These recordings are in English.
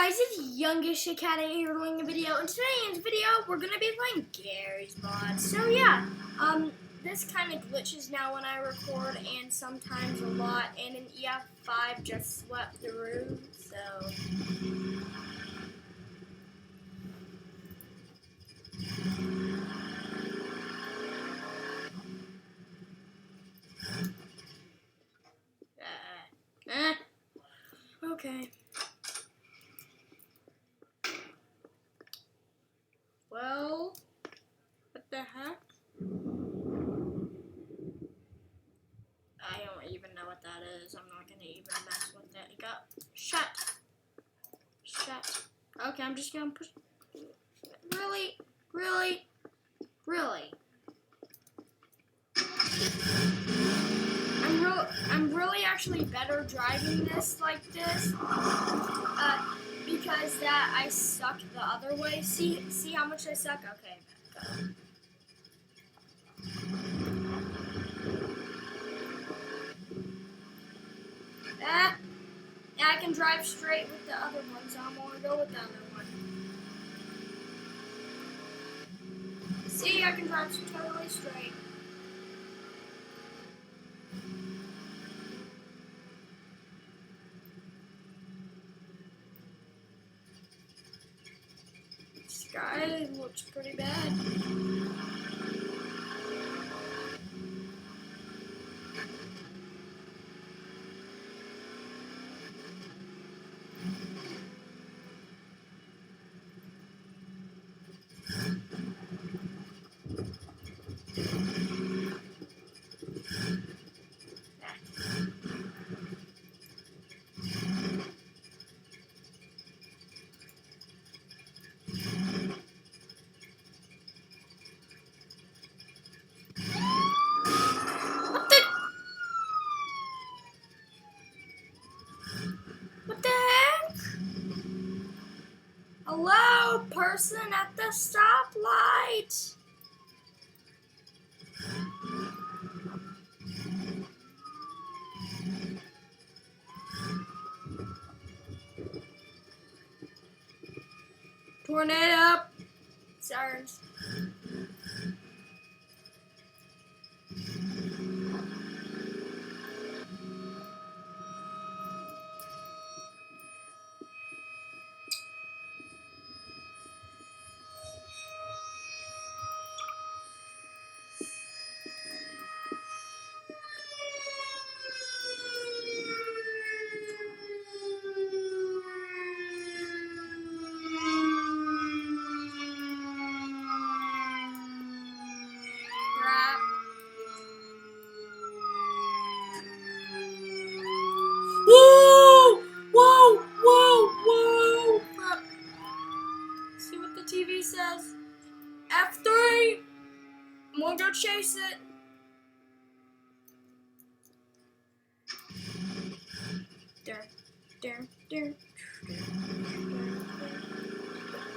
guys, it's Youngish Academy here doing a video, and today in this video we're gonna be playing Gary's mod. So yeah, this kind of glitches now when I record, and sometimes a lot. And an EF5 just swept through, so. Okay. Well, what the heck? I don't even know what that is. I'm not gonna even mess with it. It got shut. Okay, I'm just gonna push. Really? I'm really actually better driving this like this, because that I suck the other way. See how much I suck? Okay. Yeah, I can drive straight with the other one, so I'm gonna go with the other one. See, I can drive totally straight. Sky looks pretty bad. What the heck? Hello, person at the stoplight. Tornado. Sirens. Whoa! See what the TV says? F3! I'm gonna go chase it. There.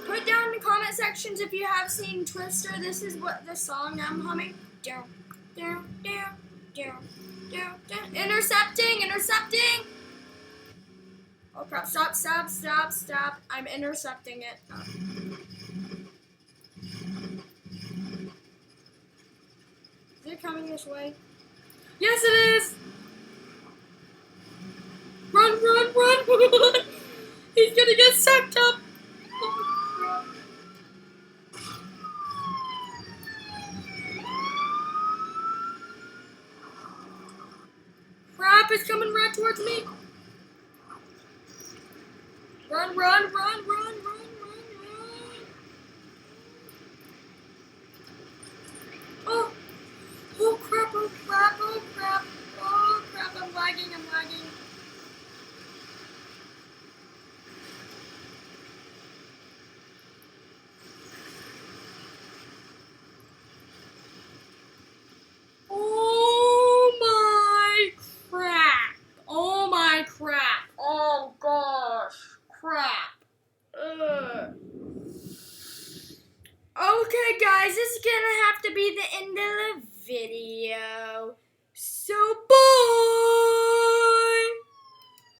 Put down in the comment sections if you have seen Twister. This is what the song I'm humming. Intercepting! Oh crap, stop. I'm intercepting it. Oh. Is it coming this way? Yes, it is! Run! He's gonna get sucked up! Oh, crap, it's coming right towards me! Run!